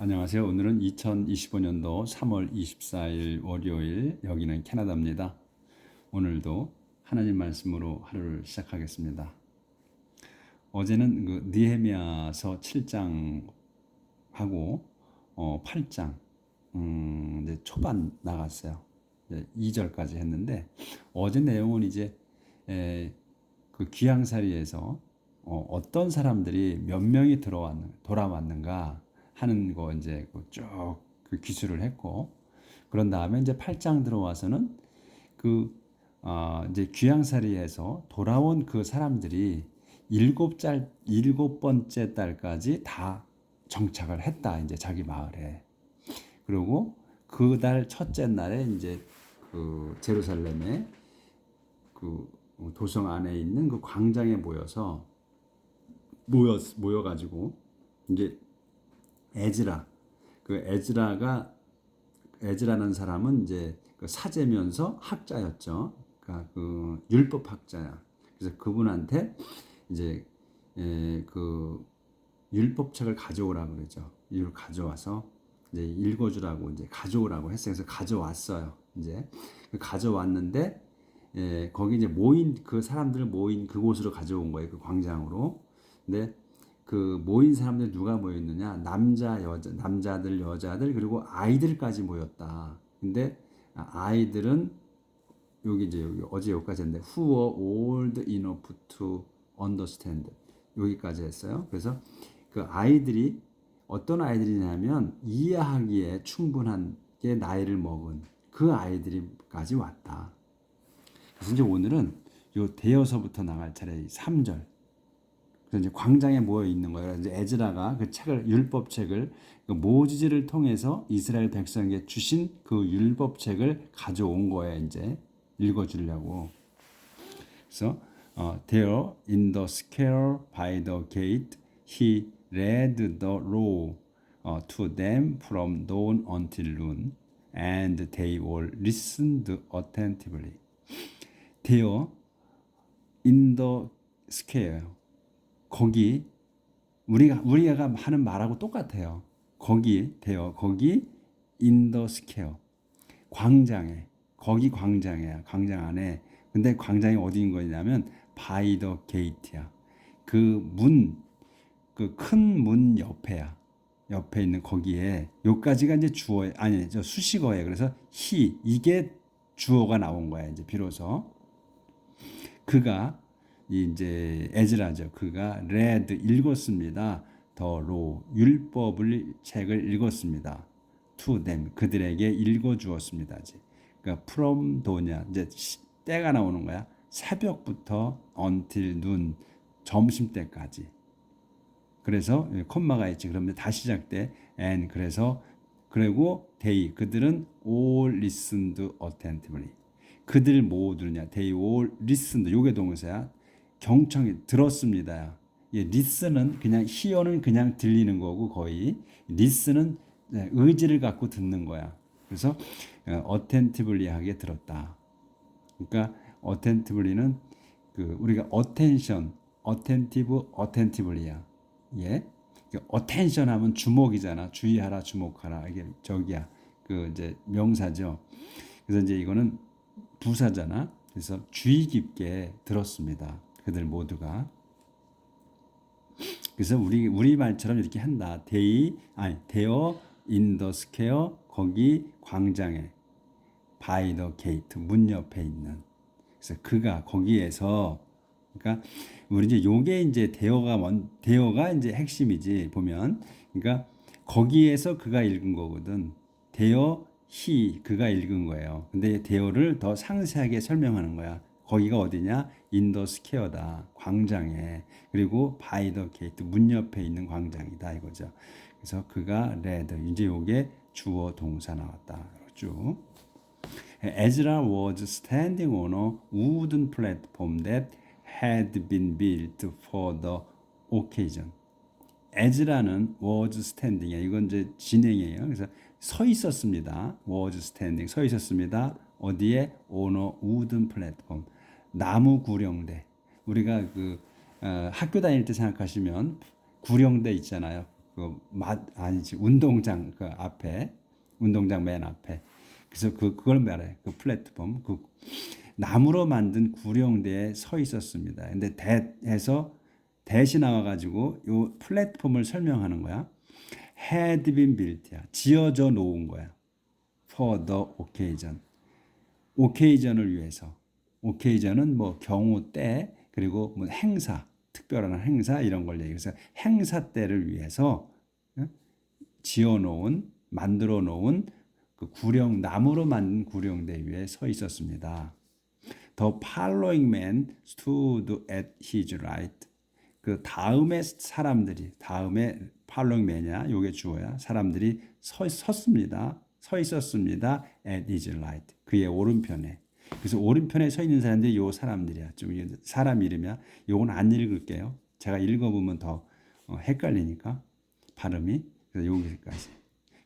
안녕하세요. 오늘은 2025년도 3월 24일 월요일, 여기는 캐나다입니다. 오늘도 하나님 말씀으로 하루를 시작하겠습니다. 어제는 느헤미야서 7장 하고 8장 이제 초반 나갔어요. 이제 2절까지 했는데, 어제 내용은 이제 그 귀양살이에서 어떤 사람들이 몇 명이 돌아왔는가 하는 거 이제 쭉그 기술을 했고, 그런 다음에 이제 8장 들어와서는 이제 귀양살이에서 돌아온 그 사람들이 일곱 번째 달까지 다 정착을 했다, 이제 자기 마을에. 그리고 그 달 첫째 날에 이제 그 제루살렘에 그 도성 안에 있는 그 광장에 모여가지고 이제 에즈라는 사람은 이제 그 사제면서 학자였죠. 그러니까 그 율법 학자야. 그래서 그분한테 이제 그 율법책을 가져오라 그러죠. 이걸 가져와서 이제 읽어주라고 이제 가져오라고 했어요. 그래서 가져왔어요. 이제 가져왔는데, 거기 이제 그 사람들 모인 그곳으로 가져온 거예요. 그 광장으로. 근데 그 모인 사람들 누가 모였느냐? 남자들, 여자들, 그리고 아이들까지 모였다. 근데 아이들은 여기 어제 여기까지 했는데 who were old enough to understand, 여기까지 했어요. 그래서 그 아이들이 어떤 아이들이냐면 이해하기에 충분한 게 나이를 먹은 그 아이들이까지 왔다. 그래서 이제 오늘은 요 대여서부터 나갈 차례 3절. 그래서 이제 광장에 모여 있는 거예요. 이제 에즈라가 그 율법책을, 그 모지지를 통해서 이스라엘 백성에게 주신 그 율법책을 가져온 거예요. 이제 읽어주려고. 그래서 There in the square by the gate he read the law to them from dawn until noon, and they all listened attentively. There in the square, 거기 우리가 하는 말하고 똑같아요. 거기 in the square, 광장에, 거기 광장이야. 광장 안에. 근데 광장이 어디인 거냐면 by the gate야. 그 큰 문 옆에야. 옆에 있는 거기에, 요까지가 이제 주어, 아니 저 수식어예요. 그래서 이게 주어가 나온 거야. 이제 비로소 그가, 이제 에즈라죠. 그가 read, 읽었습니다. the law, 율법을 책을 읽었습니다. to them, 그들에게 읽어 주었습니다. 그러니까 from dawn이야. 이제 때가 나오는 거야. 새벽부터 until noon, 점심 때까지. 그래서 콤마가 있지. 그러면 다시 시작돼. and, 그리고 they, 그들은 all listened attentively. 그들 모두냐. they all listened, 요게 동사야. 경청이, 들었습니다. listen은 그냥, hear는 그냥 들리는 거고, 거의 listen은 의지를 갖고 듣는 거야. 그래서 attentively하게 들었다. 그러니까 attentively는 우리가 attentively야. 예, attention 하면 주목이잖아. 주의하라, 주목하라. 이게 저기야. 이제 명사죠. 그래서 이제 이거는 부사잖아. 그래서 주의 깊게 들었습니다. 그들 모두가. 그래서 우리 말처럼 이렇게 한다. There in the square, 거기 광장에, by the gate, 문 옆에 있는. 그래서 그가 거기에서, 그러니까 우리 이제 요게 이제 대어가 이제 핵심이지 보면. 그러니까 거기에서 그가 읽은 거거든. 그가 읽은 거예요. 근데 대어를 더 상세하게 설명하는 거야. 거기가 어디냐? in the square다. 광장에. 그리고 by the gate, 문 옆에 있는 광장이다 이거죠. 그래서 그가 read, 이제 요게 주어 동사 나왔다. 쭉. Ezra was standing on a wooden platform that had been built for the occasion. 에즈라는 was standing이야. 이건 이제 진행이에요. 그래서 서 있었습니다. was standing, 서 있었습니다. 어디에? on a wooden platform, 나무 구령대. 우리가 학교 다닐 때 생각하시면 구령대 있잖아요. 아니지 운동장 그 앞에 운동장 맨 앞에 그래서 그걸 말해 그 플랫폼 그 나무로 만든 구령대에 서 있었습니다. 근데 대에서 대시 나와가지고 요 플랫폼을 설명하는 거야. had been built야 지어져 놓은 거야. for the occasion occasion을 위해서 occasion은 뭐 경우 때 그리고 뭐 행사 특별한 행사 이런 걸 얘기해서 행사 때를 위해서 지어 놓은 만들어 놓은 그 구령 나무로 만든 구령대 위에 서 있었습니다. The following man stood at his right. 그 다음에 사람들이 다음에 following man이야. 요게 주어야. 사람들이 섰습니다. 서 있었습니다. at his right. 그의 오른편에. 그래서 오른편에 서 있는 사람들이 요 사람들이야. 좀 사람 이름이야. 요건 안 읽을게요. 제가 읽어보면 더 헷갈리니까 발음이. 그래서 여기까지.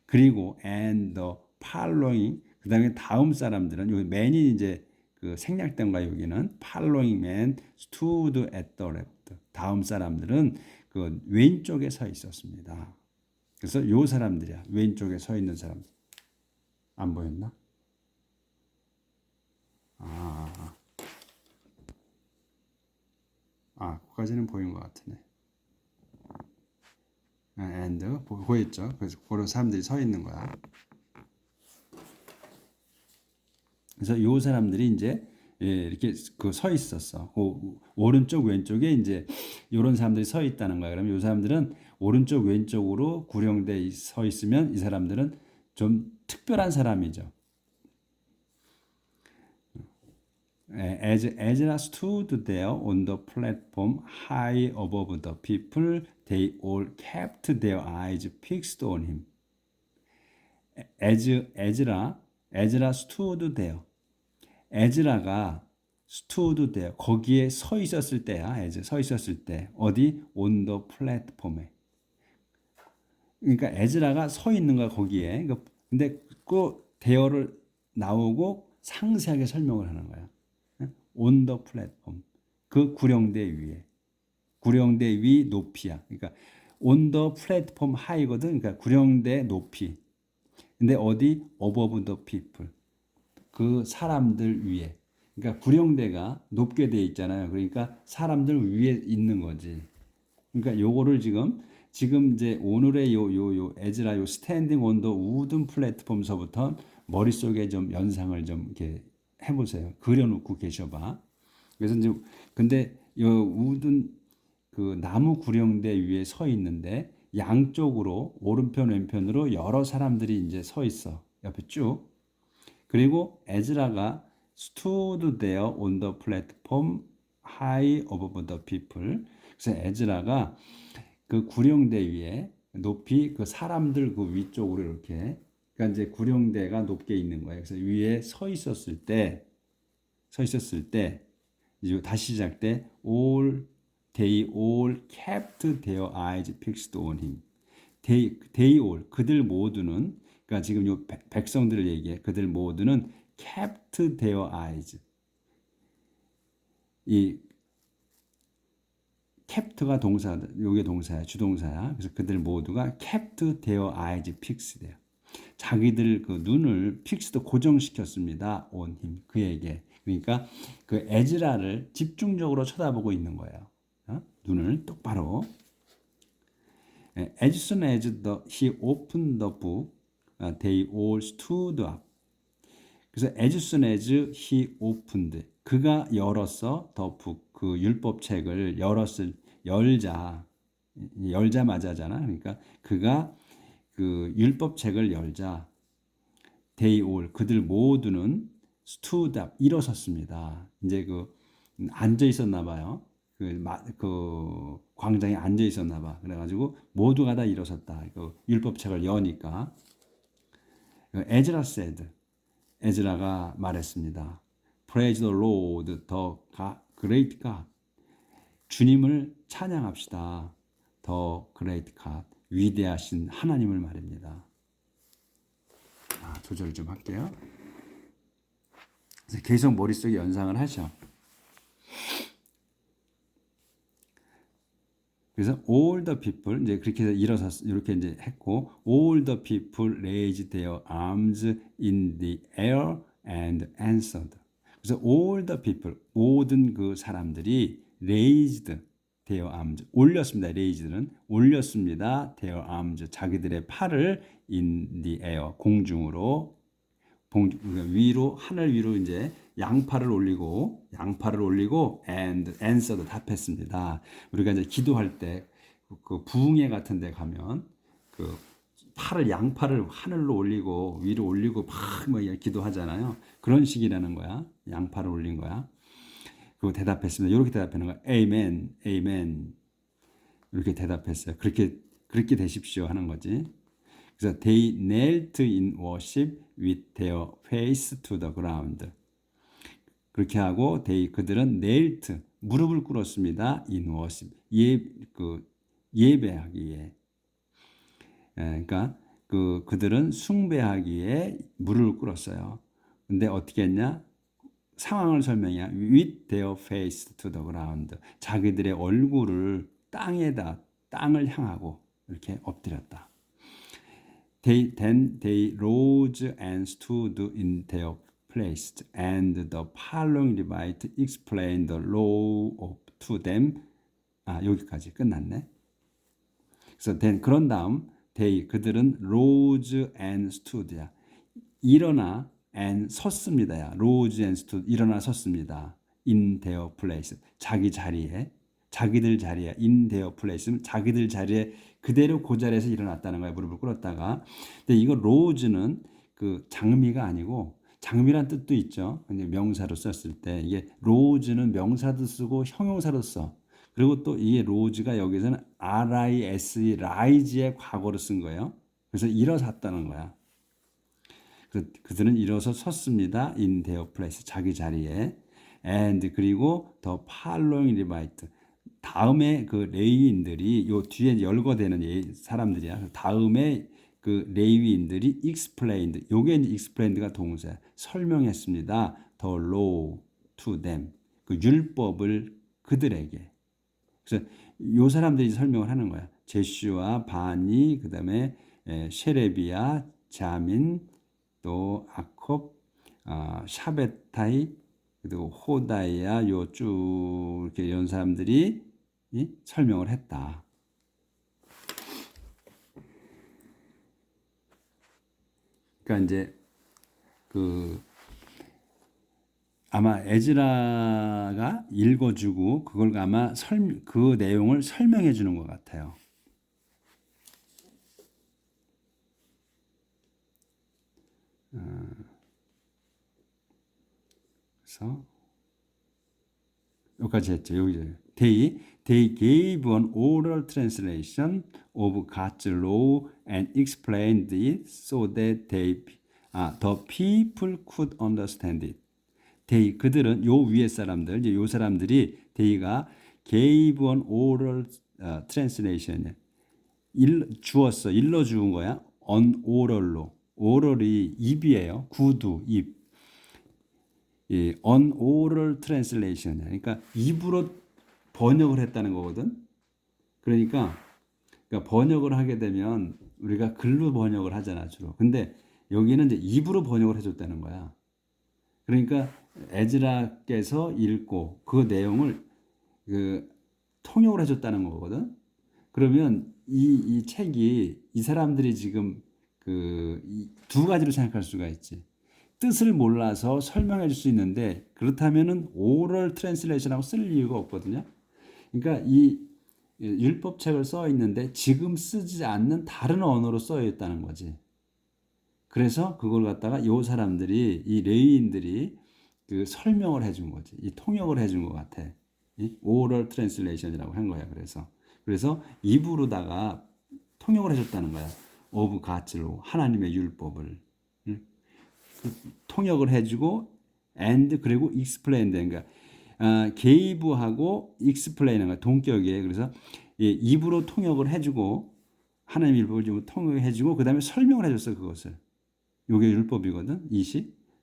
그리고 and the following 그다음에 다음 사람들은 여기 man이 이제 그 생략된 거 여기는 following man stood at the left. 다음 사람들은 그 왼쪽에 서 있었습니다. 그래서 요 사람들이야. 왼쪽에 서 있는 사람. 안 보였나? 거기까지는 보인 것 같으네. and 보였죠? 그래서 그런 사람들이 서 있는 거야. 그래서 요 사람들이 이제 이렇게 그 서 있었어. 오른쪽 왼쪽에 이제 이런 사람들이 서 있다는 거야. 그러면 요 사람들은 오른쪽 왼쪽으로 구령돼 서 있으면 이 사람들은 좀 특별한 사람이죠. As Ezra stood there on the platform high above the people, they all kept their eyes fixed on him. Ezra stood there. 에즈라가 stood there 거기에 서 있었을 때야. 서 있었을 때 어디 on the platform에. 그러니까 에즈라가 서 있는 거야 거기에. 근데 그 대어를 나오고 상세하게 설명을 하는 거야. on the platform 그 구령대 위에. 구령대 위 높이야. 그러니까 on the platform high거든. 그러니까 구령대 높이. 근데 어디 above the people 그 사람들 위에. 그러니까 구령대가 높게 돼 있잖아요. 그러니까 사람들 위에 있는 거지. 그러니까 요거를 지금 이제 오늘의 요 에즈라 요 스탠딩 온 더 우든 플랫폼서부터 머릿속에 좀 연상을 좀 이렇게 해보세요. 그려놓고 계셔봐. 그래서 이제 근데 요 우든 그 나무 구령대 위에 서 있는데 양쪽으로 오른편 왼편으로 여러 사람들이 이제 서 있어. 옆에 쭉. 그리고 에즈라가 stood there on the platform high above the people. 그래서 에즈라가 그 구령대 위에 높이 그 사람들 그 위쪽으로 이렇게 그러니까 이제 구령대가 높게 있는 거예요. 그래서 위에 서 있었을 때 이제 다시 시작돼 they all kept their eyes fixed on him. they all 그들 모두는 그러니까 지금 요 백성들을 얘기해. 그들 모두는 kept their eyes. 이 kept가 동사, 요게 동사야, 주동사야. 그래서 그들 모두가 kept their eyes fixed 돼요. 자기들 그 눈을 fixed 고정시켰습니다. on him 그에게. 그러니까 그 에즈라를 집중적으로 쳐다보고 있는 거예요. 눈을 똑바로. As soon as he opened the book, they all stood up. 그래서 as soon as he opened, 그가 열었어, the book, 그 율법책을 열자마자잖아. 그러니까 그가 그 율법책을 열자, they all, 그들 모두는 stood up, 일어섰습니다. 이제 그 앉아 있었나 봐요. 그 광장에 앉아 있었나 봐. 그래가지고 모두가 다 일어섰다. 그 율법책을 여니까. 에즈라 said, 에즈라가 말했습니다. Praise the Lord, the great God. 주님을 찬양합시다. The great God, 위대하신 하나님을 말입니다. 조절 좀 할게요. 계속 머릿속에 연상을 하셔. 그래서 all the people 이제 그렇게 해서 일어섰 이렇게 이제 했고 all the people raised their arms in the air and answered. 그래서 all the people 모든 그 사람들이 raised their arms 올렸습니다. raised는 올렸습니다. their arms 자기들의 팔을 in the air 공중으로 위로 하늘 위로 이제 양팔을 올리고 and answered 답했습니다. 우리가 이제 기도할 때 그 부흥회 같은 데 가면 그 양팔을 하늘로 올리고 위로 올리고 막뭐 기도하잖아요. 그런 식이라는 거야. 양팔을 올린 거야. 그리고 대답했습니다. 이렇게 대답하는 거야. 아멘, 아멘. 이렇게 대답했어요. 그렇게 되십시오 하는 거지. 그래서 they knelt in worship with their face to the ground. 그렇게 하고 그들은 knelt 무릎을 꿇었습니다. in worship 예배하기에. 그러니까 그들은 숭배하기에 무릎을 꿇었어요. 근데 어떻게 했냐? 상황을 설명해. with their face to the ground. 자기들의 얼굴을 땅을 향하고 이렇게 엎드렸다. Then they rose and stood in their place, and the following Levite explained the law to them. 여기까지 끝났네. 그래서 then 그런 다음 그들은 rose and stood야. 일어나 and 섰습니다야. rose and stood 일어나 섰습니다. in their place 자기들 자리에 in their place 자기들 자리에 그대로 그 자리에서 일어났다는 거야. 무릎을 꿇었다가. 근데 이거 rose는 그 장미가 아니고 장미란 뜻도 있죠. 근데 명사로 썼을 때 이게 rose는 명사도 쓰고 형용사도 써. 그리고 또 이게 rose가 여기서는 rise, rise의 과거로 쓴 거예요. 그래서 일어섰다는 거야. 그들은 일어서 섰습니다. in their place 자기 자리에. and 그리고 the following Levite 다음에 그 레위인들이 요 뒤에 열거되는 사람들이야. 다음에 그 레위인들이 explained. 요게 이제 explained가 동사. 설명했습니다. the law to them. 그 율법을 그들에게. 그래서 요 사람들이 설명을 하는 거야. 제슈와 바니 그다음에 셰레비야, 자민, 또 아콥, 샤베타이, 그리고 호다이야 요 쭉 이렇게 이런 사람들이 설명을 했다. 그러니까 이제 아마 에즈라가 읽어주고 그걸 아마 그 내용을 설명해 주는 것 같아요. 그래서 여기까지 했죠. 여기 They gave an oral translation of God's law and explained it so that the people could understand it. 그들은 요 위에 사람들, 이제 요 사람들이 they가 gave an oral translation 주었어, 일러 주은 거야. on oral로. oral이 입이에요. 구두, 입. on oral translation. 그러니까 입으로 번역을 했다는 거거든. 그러니까 번역을 하게 되면 우리가 글로 번역을 하잖아 주로. 근데 여기는 이제 입으로 번역을 해줬다는 거야. 그러니까 에즈라께서 읽고 그 내용을 통역을 해줬다는 거거든. 그러면 이 책이 이 사람들이 지금 두 가지로 생각할 수가 있지. 뜻을 몰라서 설명해 줄 수 있는데 그렇다면은 오럴 트랜슬레이션하고 쓸 이유가 없거든요. 그러니까 이 율법책을 써 있는데 지금 쓰지 않는 다른 언어로 써 있다는 거지. 그래서 그걸 갖다가 이 사람들이 이 레위인들이 설명을 해준 거지. 이 통역을 해준 것 같아. 이 오럴 트랜슬레이션이라고 한 거야. 그래서 입으로다가 통역을 해줬다는 거야. 오브 가츠로 하나님의 율법을 통역을 해주고 and 그리고 explain 그러니까 gave하고 explain은 거야. 동격이에요. 그래서 입으로 통역을 해주고 하나님의 율법을 통역해주고 그 다음에 설명을 해줬어. 그것을. 요게 율법이거든.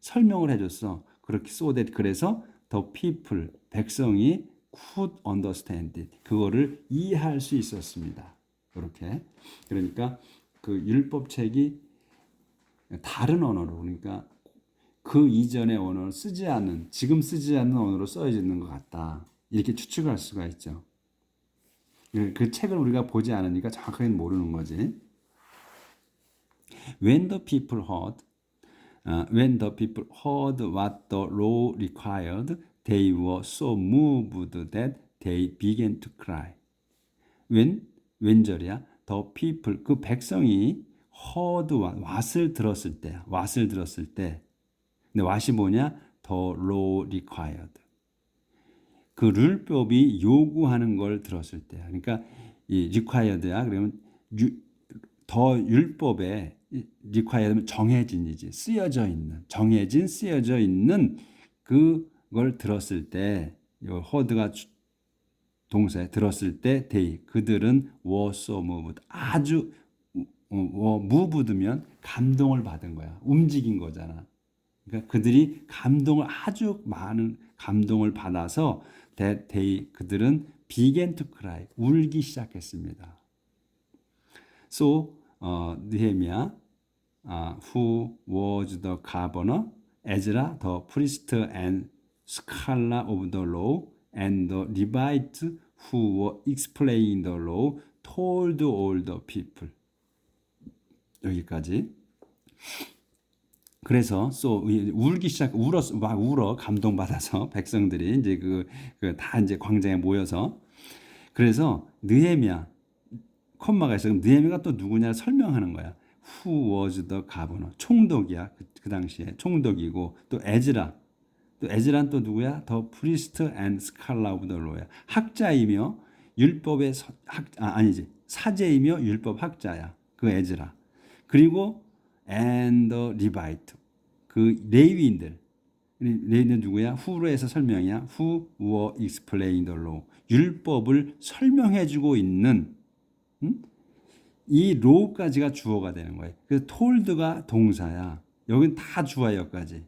설명을 해줬어. 그렇게 so that 그래서 the people 백성이 could understand it. 그거를 이해할 수 있었습니다. 이렇게. 그러니까 그 율법책이 다른 언어로, 그러니까 그 이전의 언어를 쓰지 않는, 지금 쓰지 않는 언어로 써져 있는 것 같다. 이렇게 추측할 수가 있죠. 그 책을 우리가 보지 않으니까 정확하게 모르는 거지. When the people heard what the law required, they were so moved that they began to cry. 웬절이야? The people, 그 백성이 heard what을 들었을 때, 근데 what이 뭐냐? The law required. 그 율법이 요구하는 걸 들었을 때, 그러니까 이 required야. 그러면 더 율법에 required면 정해진이지, 쓰여져 있는 그걸 들었을 때, 요 heard가 동사에 들었을 때, 그들은 were so moved, 아주 moved면 감동을 받은 거야, 움직인 거잖아. 그러니까 그들이 아주 많은 감동을 받아서 그들은 began to cry, 울기 시작했습니다. So Nehemiah, who was the governor, Ezra, the priest and scholar of the law, and the Levites who were explaining the law, told all the people. 여기까지. 그래서 울기 시작, 막 울어, 감동받아서 백성들이 이제 다 이제 광장에 모여서. 그래서 느헤미야, 콤마가 있어. 그럼 느헤미야가 또 누구냐를 설명하는 거야. Who was the governor? 총독이야. 그 당시에 총독이고, 또 에즈라는 또 누구야? The priest and scholar of the law야. 학자이며 율법의 사제이며 율법 학자야. 그 에즈라. 그리고 and the Levite, 그 레위인들 누구야? who로해서 설명이야. who were explaining the law, 율법을 설명해주고 있는, 이 law까지가 주어가 되는 거예요. 그래서 told가 동사야. 여긴 다 주어여까지.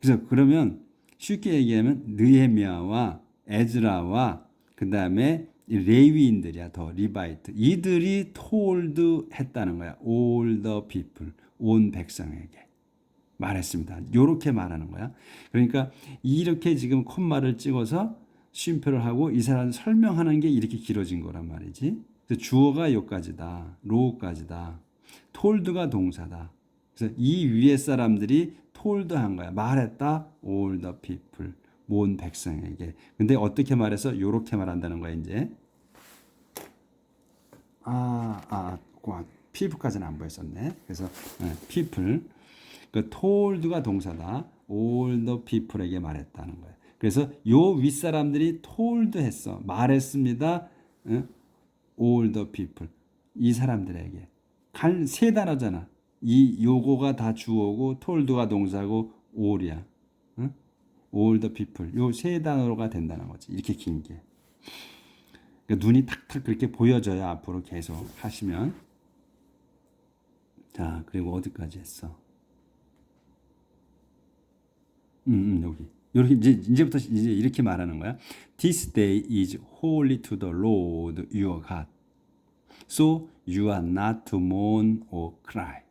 그래서 그러면 쉽게 얘기하면 느헤미야와 에즈라와 그 다음에 레위인들이야, 더 리바이트, 이들이 told 했다는 거야. all the people, 온 백성에게 말했습니다. 이렇게 말하는 거야. 그러니까 이렇게 지금 콤마를 찍어서 쉼표를 하고 이 사람 설명하는 게 이렇게 길어진 거란 말이지. 주어가 여기까지다, 로우까지다, told가 동사다. 그래서 이 위에 사람들이 told 한 거야. 말했다, all the people, 모든 백성에게. 근데 어떻게 말해서 이렇게 말한다는 거야, 이제. people까지는 안 보였었네. 그래서 people, 그 told가 동사다, all the people에게 말했다는 거야. 그래서 요 윗사람들이 told 했어, 말했습니다. all the people, 이 사람들에게. 세 단어잖아. 이 요거가 다 주어고 told가 동사고 all이야. all the people, 요 세 단어가 된다는 거지. 이렇게 긴 게. 그러니까 눈이 탁탁 그렇게 보여져야 앞으로 계속 하시면. 자, 그리고 어디까지 했어? 여기. 이렇게 이제부터 이제 이렇게 말하는 거야. This day is holy to the Lord your God. So you are not to mourn or cry.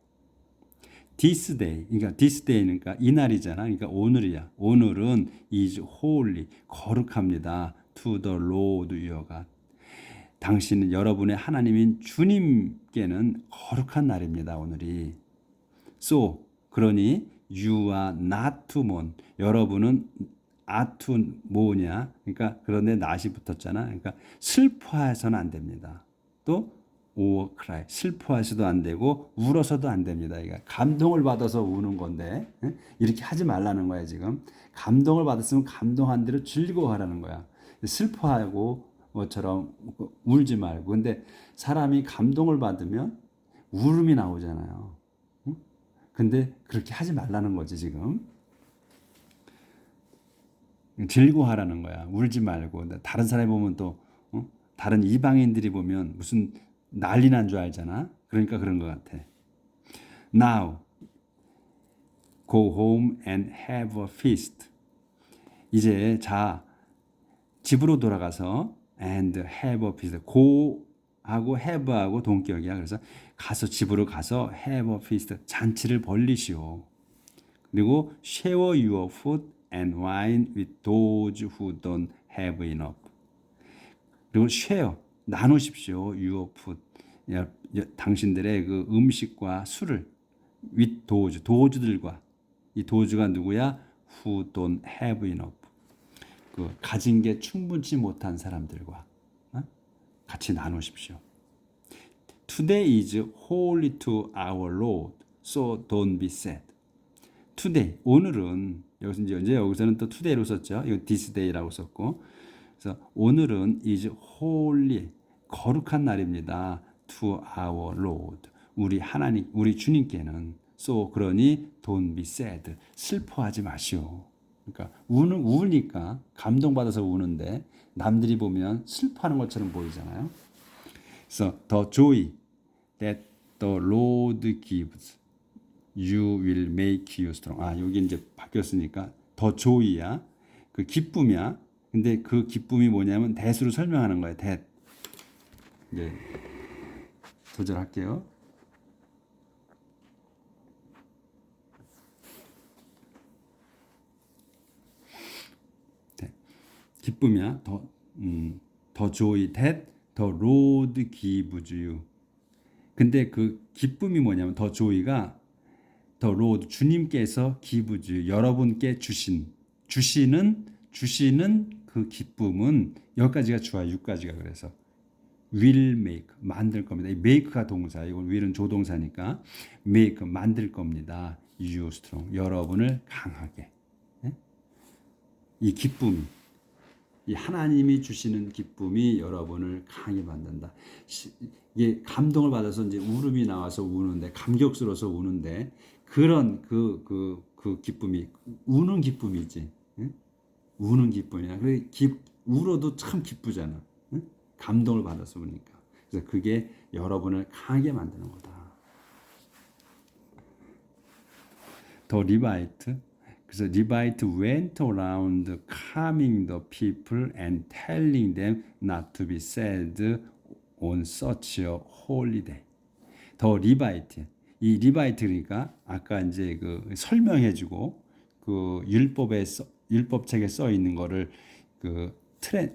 This day, 그러니까 this day는 그러니까 이날이잖아. 그러니까 오늘이야. 오늘은 is holy, 거룩합니다. To the Lord your God. 당신은 여러분의 하나님인 주님께는 거룩한 날입니다. 오늘이. So, 그러니 you are not to mourn. 여러분은 are to 뭐냐? 그러니까 그런데 not이 붙었잖아. 그러니까 슬퍼해서는 안 됩니다. 또 or cry, 슬퍼해서도 안 되고 울어서도 안 됩니다. 그러니까 감동을 받아서 우는 건데 이렇게 하지 말라는 거야. 지금 감동을 받았으면 감동한 대로 즐거워하라는 거야. 슬퍼하고 것처럼 울지 말고. 근데 사람이 감동을 받으면 울음이 나오잖아요. 근데 그렇게 하지 말라는 거지. 지금 즐거워하라는 거야. 울지 말고. 다른 사람이 보면 또 다른 이방인들이 보면 무슨 난리 난 줄 알잖아. 그러니까 그런 것 같아. Now go home and have a feast. 이제 집으로 돌아가서 and have a feast. go하고 have하고 동격이야. 그래서 가서 집으로 가서 have a feast. 잔치를 벌리시오. 그리고 share your food and wine with those who don't have enough. 그리고 share 나누십시오. your food. 당신들의 그 음식과 술을 with those 도주들과 이 도주가 누구야? who don't have enough. 그 가진 게 충분치 못한 사람들과 같이 나누십시오. Today is holy to our Lord, so don't be sad. Today 오늘은 여기서는 또 today로 썼죠. 이거 this day라고 썼고, 그래서 오늘은 is holy 거룩한 날입니다. To our Lord 우리 하나님 우리 주님께는 so 그러니 don't be sad 슬퍼하지 마시오. 그러니까 우니까 감동받아서 우는데 남들이 보면 슬퍼하는 것처럼 보이잖아요. 그래서 the joy that the Lord gives you will make you strong. 여기 이제 바뀌었으니까 the joy야. 그 기쁨이야. 근데 그 기쁨이 뭐냐면 that으로 설명하는 거예요. that. 네. 조절할게요. 기쁨이야. 더 joy that the Lord gives you. 근데 그 기쁨이 뭐냐면 더 joy가 the Lord 주님께서 gives you 여러분께 주시는 그 기쁨은 여기까지가 주어야 6가지가 그래서 will make 만들 겁니다. 이 make가 동사, 이건 will은 조동사니까 make 만들 겁니다. you strong 여러분을 강하게. 이 기쁨이 이 하나님이 주시는 기쁨이 여러분을 강하게 만든다. 이게 감동을 받아서 이제 울음이 나와서 우는데 감격스러워서 우는데 그런 그 기쁨이 우는 기쁨이지. 우는 기쁨이야. 그래 울어도 참 기쁘잖아. 감동을 받아서 우니까. 그래서 그게 여러분을 강하게 만드는 거다. 더 리바이트. 그래서 리바이트 went around calming the people and telling them not to be sad on such a holy day. 더 리바이트. 이 리바이트 그러니까 아까 이제 그 설명해주고 그 율법책에 써 있는 거를 그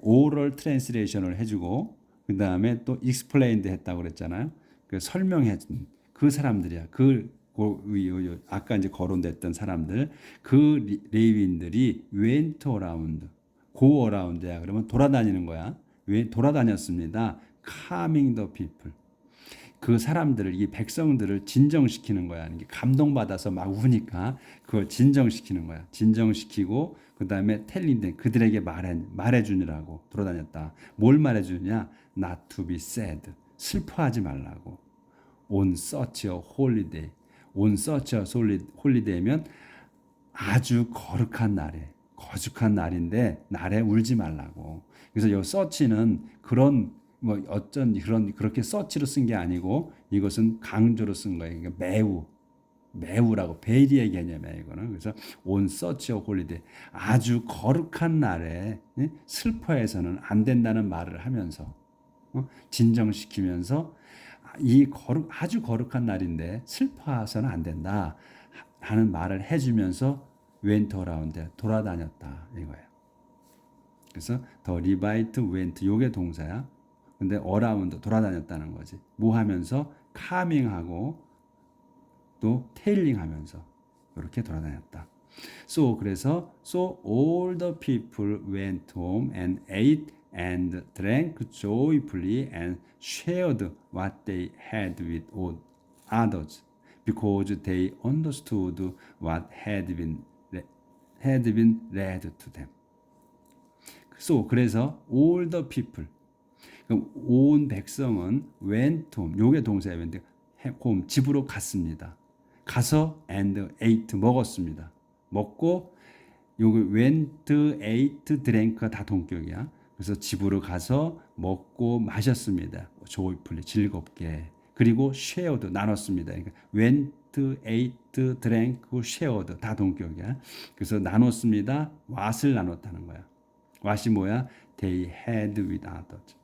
오럴 트랜스레이션을 해주고 그 다음에 또 explained 했다고 그랬잖아요. 그 설명해준 그 사람들이야. 아까 이제 거론됐던 사람들 그 레위인들이 went around, go around야. 그러면 돌아다니는 거야. 왜 돌아다녔습니다. calming the people. 그 사람들을 이 백성들을 진정시키는 거야. 이게 감동받아서 막 우니까 그걸 진정시키는 거야. 진정시키고 그 다음에 텔린데 그들에게 말해주느라고 돌아다녔다. 뭘 말해주느냐? Not to be sad. 슬퍼하지 말라고. On such a holy day. On such a holiday면 아주 거룩한 날인데 날에 울지 말라고. 그래서 이 such는 그런 그렇게 서치로 쓴 게 아니고 이것은 강조로 쓴 거예요. 그러니까 매우라고 베리의 개념이에요. 이거는 그래서 on such a holiday 아주 거룩한 날에 슬퍼해서는 안 된다는 말을 하면서 진정시키면서 아주 거룩한 날인데 슬퍼해서는 안 된다 하는 말을 해주면서 went around 돌아다녔다 이거예요. 그래서 더 리바이트 went 요게 동사야. 근데 around 돌아다녔다는 거지. 뭐 하면서 calming하고 또 tailing하면서 이렇게 돌아다녔다. 그래서 all the people went home and ate and drank joyfully and shared what they had with others because they understood what had been read to them. 그래서 all the people 그럼 온 백성은 went home 요게 동사예요. home 집으로 갔습니다. 가서 and ate 먹었습니다. 먹고 요게 went, ate, drink가 다 동격이야. 그래서 집으로 가서 먹고 마셨습니다. joyfully 즐겁게. 그리고 shared 나눴습니다. 그러니까 went, ate, drank, shared 다 동격이야. 그래서 나눴습니다. what을 나눴다는 거야. what이 뭐야? They had with others.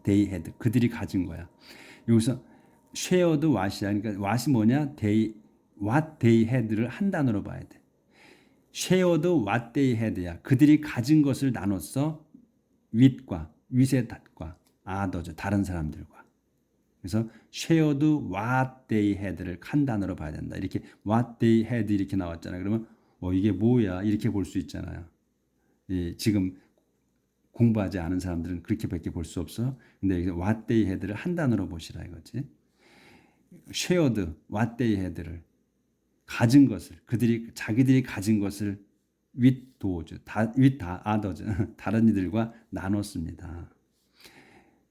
They had. 그들이 가진 거야. 여기서 shared what이야. 그러니까 what이 뭐냐? what they had를 한 단어로 봐야 돼. shared what they had야. 그들이 가진 것을 나눴어. with의 닷과 others, 다른 사람들과. 그래서 shared what they had를 한 단어로 봐야 된다. 이렇게 what they had 이렇게 나왔잖아요. 그러면 이게 뭐야? 이렇게 볼 수 있잖아요. 지금 공부하지 않은 사람들은 그렇게밖에 볼 수 없어. 근데 what they had를 한 단어로 보시라 이거지. shared what they had를 가진 것을 자기들이 가진 것을 with those, others, 다른 이들과 나눴습니다.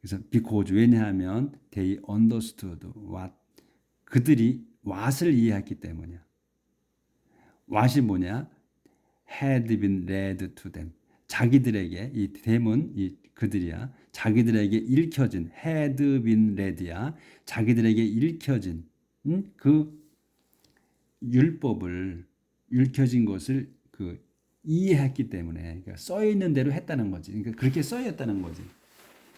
그래서 because 왜냐하면 they understood what, 그들이 what을 이해했기 때문이야. what이 뭐냐? had been read to them. 자기들에게 이 them은 그들이야. 자기들에게 읽혀진 had been read야. 자기들에게 읽혀진 그 율법을 읽혀진 것을 이해했기 때문에 그러니까 써 있는 대로 했다는 거지. 그러니까 그렇게 써 있었다는 거지.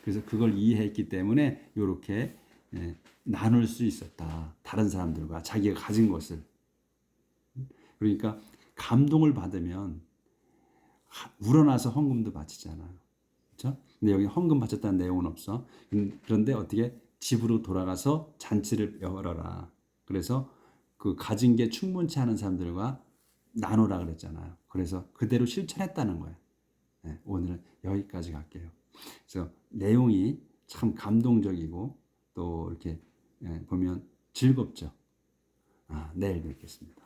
그래서 그걸 이해했기 때문에 이렇게 나눌 수 있었다. 다른 사람들과 자기가 가진 것을. 그러니까 감동을 받으면 우러나서 헌금도 바치잖아요. 그렇죠? 근데 여기 헌금 바쳤다는 내용은 없어. 그런데 어떻게 집으로 돌아가서 잔치를 열어라. 그래서 그 가진 게 충분치 않은 사람들과 나누라 그랬잖아요. 그래서 그대로 실천했다는 거예요. 네, 오늘은 여기까지 갈게요. 그래서 내용이 참 감동적이고 또 이렇게 보면 즐겁죠. 내일 뵙겠습니다.